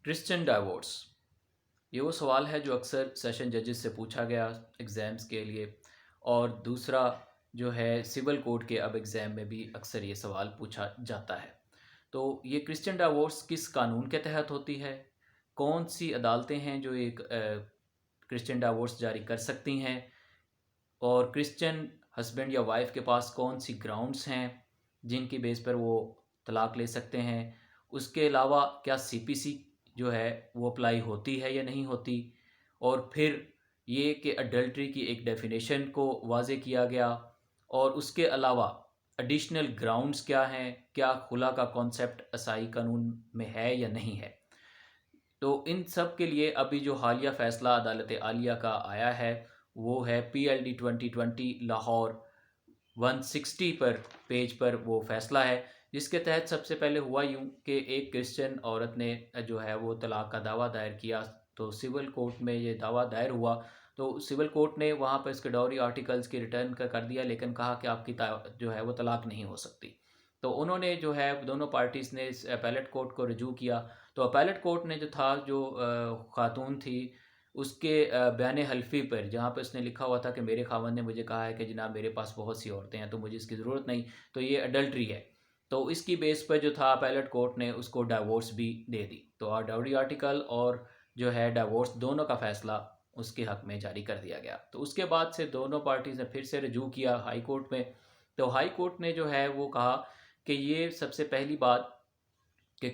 Christian divorce, ये वो सवाल है जो अक्सर सेशन जजेस से पूछा गया एग्ज़ाम्स के लिए। और दूसरा जो है सिविल कोड के अब एग्ज़ाम में भी अक्सर ये सवाल पूछा जाता है। तो ये क्रिश्चियन डाइवोर्स किस कानून के तहत होती है? कौन सी अदालतें हैं जो एक क्रिश्चियन डाइवोर्स जारी कर सकती हैं? और क्रिश्चियन हस्बैंड या वाइफ के पास कौन सी ग्राउंड्स हैं जिनकी बेस पर वो तलाक ले सकते हैं? उसके अलावा क्या सीपीसी जो है वो अप्लाई होती है या नहीं होती? और फिर ये कि अडल्ट्री की एक डेफिनेशन को वाज़े किया गया। और उसके अलावा एडिशनल ग्राउंड्स क्या हैं? क्या खुला का कॉन्सेप्ट असाई कानून में है या नहीं है? तो इन सब के लिए अभी जो हालिया फ़ैसला अदालत आलिया का आया है वो है PLD 2020 लाहौर 160 पर पेज पर वो फ़ैसला है, जिसके तहत सबसे पहले हुआ यूँ कि एक क्रिश्चियन औरत ने जो है वो तलाक का दावा दायर किया। तो सिविल कोर्ट में ये दावा दायर हुआ, तो सिविल कोर्ट ने वहाँ पर इसके डॉरी आर्टिकल्स की रिटर्न कर दिया, लेकिन कहा कि आपकी जो है वो तलाक नहीं हो सकती। तो उन्होंने जो है दोनों पार्टीज़ ने इस अपैलेट कोर्ट को रजू किया। तो अपैलेट कोर्ट ने जो था जो खातून थी उसके बयान हल्फी पर, जहाँ पे उसने लिखा हुआ था कि मेरे खावंद ने मुझे कहा है कि जनाब मेरे पास बहुत सी औरतें हैं तो मुझे इसकी ज़रूरत नहीं, तो ये अडल्ट्री है। तो इसकी बेस पर जो था अपैलेट कोर्ट ने उसको डाइवोर्स भी दे दी। तो डाउरी आर्टिकल और जो है डाइवोर्स दोनों का फ़ैसला उसके हक़ में जारी कर दिया गया। तो उसके बाद से दोनों पार्टीज़ ने फिर से रजू किया हाई कोर्ट में। तो हाई कोर्ट ने जो है वो कहा कि ये सबसे पहली बात कि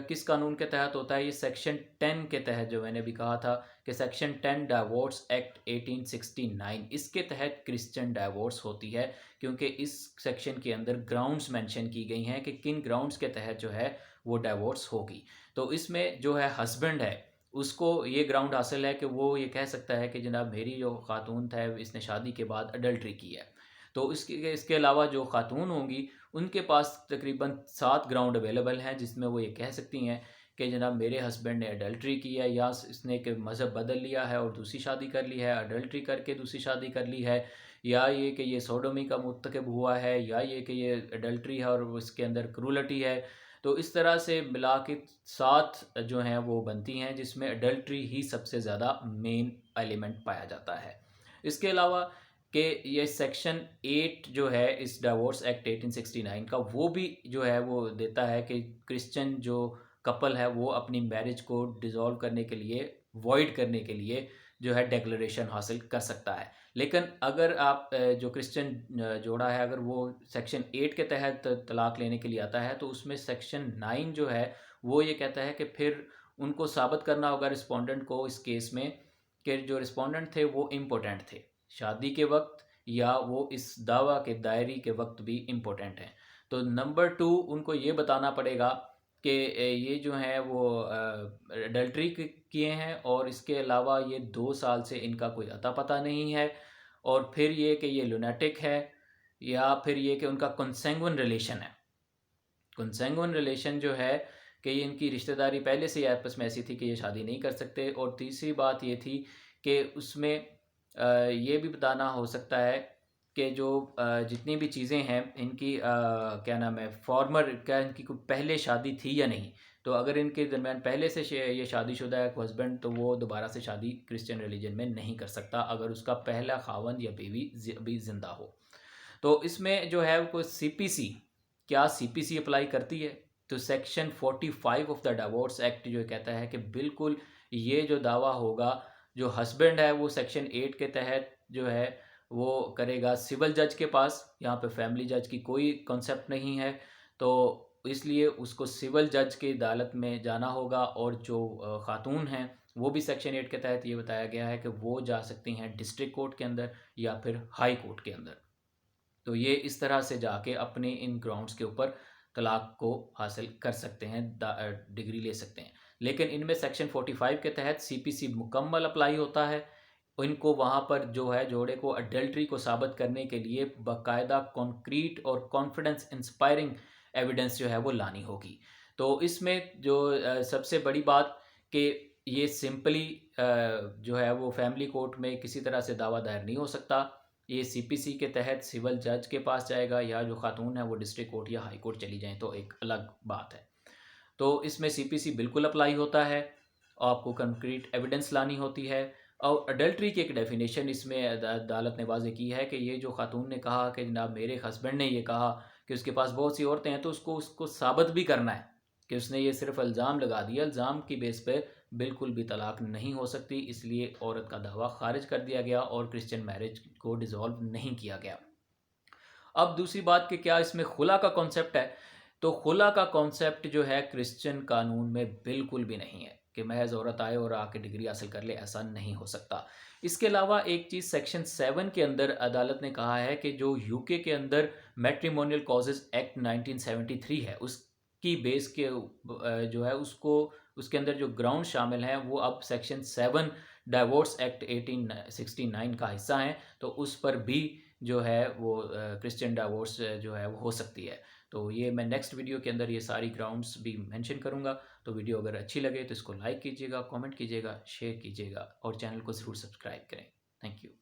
किस कानून के तहत होता है। ये सेक्शन 10 के तहत, जो मैंने भी कहा था कि सेक्शन 10 डाइवोर्स एक्ट 1869, इसके तहत क्रिश्चियन डाइवोर्स होती है, क्योंकि इस सेक्शन के अंदर ग्राउंड्स मेंशन की गई हैं कि किन ग्राउंड्स के तहत जो है वो डाइवोर्स होगी। तो इसमें जो है हस्बैंड है उसको ये ग्राउंड हासिल है कि वो ये कह सकता है कि जनाब मेरी जो खातून है इसने शादी के बाद अडल्ट्री की है। तो इसके अलावा जो खातून होंगी उनके पास तकरीबन 7 ग्राउंड अवेलेबल हैं जिसमें वो ये कह सकती हैं कि जनाब मेरे हस्बैंड ने अडल्ट्री की है, या इसने के मज़हब बदल लिया है और दूसरी शादी कर ली है, अडल्ट्री करके दूसरी शादी कर ली है, या ये कि ये सोडोमी का मुर्तकब हुआ है, या ये कि ये अडल्ट्री है और उसके अंदर क्रूलटी है। तो इस तरह से मिला के 7 जो हैं वो बनती हैं, जिसमें अडल्ट्री ही सबसे ज़्यादा मेन एलिमेंट पाया जाता है। इसके अलावा कि ये सेक्शन 8 जो है इस डाइवोर्स एक्ट 1869 का, वो भी जो है वो देता है कि क्रिश्चियन जो कपल है वो अपनी मैरिज को डिसॉल्व करने के लिए, वॉइड करने के लिए जो है डिक्लेरेशन हासिल कर सकता है। लेकिन अगर आप जो क्रिश्चियन जोड़ा है अगर वो सेक्शन 8 के तहत तलाक लेने के लिए आता है, तो उसमें सेक्शन 9 जो है वो ये कहता है कि फिर उनको साबित करना होगा रिस्पोंडेंट को इस केस में कि जो रिस्पोंडेंट थे वो इम्पोर्टेंट थे शादी के वक्त, या वो इस दावा के दायरे के वक्त भी इम्पोर्टेंट हैं। तो नंबर 2 उनको ये बताना पड़ेगा कि ये जो हैं वो अडल्ट्री किए हैं और इसके अलावा ये 2 साल से इनका कोई अता पता नहीं है, और फिर ये कि ये लुनेटिक है, या फिर ये कि उनका कंसेंगुइन रिलेशन है। कंसेंगुइन रिलेशन जो है कि ये इनकी रिश्तेदारी पहले से ही आपस में ऐसी थी कि ये शादी नहीं कर सकते। और तीसरी बात ये थी कि उसमें ये भी बताना हो सकता है कि जो जितनी भी चीज़ें हैं इनकी क्या नाम है फॉर्मर, क्या इनकी कोई पहले शादी थी या नहीं। तो अगर इनके दरमियान पहले से ये शादीशुदा है हस्बैंड, तो वो दोबारा से शादी क्रिश्चियन रिलीजन में नहीं कर सकता अगर उसका पहला खावंद या बीवी अभी ज़िंदा हो। तो इसमें जो है वो सीपीसी, क्या सीपीसी अप्लाई करती है? तो section 45 of the divorce act जो कहता है कि बिल्कुल ये जो दावा होगा, जो हस्बैंड है वो सेक्शन 8 के तहत जो है वो करेगा सिविल जज के पास। यहाँ पे फैमिली जज की कोई कॉन्सेप्ट नहीं है, तो इसलिए उसको सिविल जज की अदालत में जाना होगा। और जो खातून हैं वो भी सेक्शन 8 के तहत ये बताया गया है कि वो जा सकती हैं डिस्ट्रिक्ट कोर्ट के अंदर या फिर हाई कोर्ट के अंदर। तो ये इस तरह से जाके अपने इन ग्राउंड्स के ऊपर तलाक को हासिल कर सकते हैं, डिग्री ले सकते हैं। लेकिन इनमें सेक्शन 45 के तहत सीपीसी मुकम्मल अप्लाई होता है। इनको वहाँ पर जो है जोड़े को अडल्ट्री को साबित करने के लिए बाकायदा कॉन्क्रीट और कॉन्फिडेंस इंस्पायरिंग एविडेंस जो है वो लानी होगी। तो इसमें जो सबसे बड़ी बात कि ये सिंपली जो है वो फैमिली कोर्ट में किसी तरह से दावा दायर नहीं हो सकता। ये सीपीसी के तहत सिविल जज के पास जाएगा, या जो खातून है वो डिस्ट्रिक्ट कोर्ट या हाई कोर्ट चली जाएँ तो एक अलग बात है। तो इसमें सीपीसी बिल्कुल अप्लाई होता है, आपको कंक्रीट एविडेंस लानी होती है। और अडल्ट्री की एक डेफिनेशन इसमें अदालत ने वाज़ेह की है कि ये जो खातून ने कहा कि जनाब मेरे हस्बैंड ने ये कहा कि उसके पास बहुत सी औरतें हैं, तो उसको साबित भी करना है कि उसने ये सिर्फ इल्ज़ाम लगा दिया। इल्ज़ाम की बेस पे बिल्कुल भी तलाक नहीं हो सकती, इसलिए औरत का दावा खारिज कर दिया गया और क्रिश्चियन मैरिज को डिज़ोल्व नहीं किया गया। अब दूसरी बात कि क्या इसमें खुला का कॉन्सेप्ट है, तो खुला का कॉन्सेप्ट जो है क्रिश्चियन कानून में बिल्कुल भी नहीं है कि महज औरत आए और आके डिग्री हासिल कर ले, ऐसा नहीं हो सकता। इसके अलावा एक चीज़ सेक्शन 7 के अंदर अदालत ने कहा है कि जो यूके के अंदर मैट्रिमोनियल कॉजेज एक्ट 1973 है, उसकी बेस के जो है उसको उसके अंदर जो ग्राउंड शामिल हैं वो अब सेक्शन 7 डाइवोर्स एक्ट 1869 का हिस्सा हैं, तो उस पर भी जो है वो क्रिश्चियन डाइवोर्स जो है वो हो सकती है। तो ये मैं नेक्स्ट वीडियो के अंदर ये सारी ग्राउंड्स भी मेंशन करूँगा। तो वीडियो अगर अच्छी लगे तो इसको लाइक कीजिएगा, कमेंट कीजिएगा, शेयर कीजिएगा और चैनल को ज़रूर सब्सक्राइब करें। Thank you.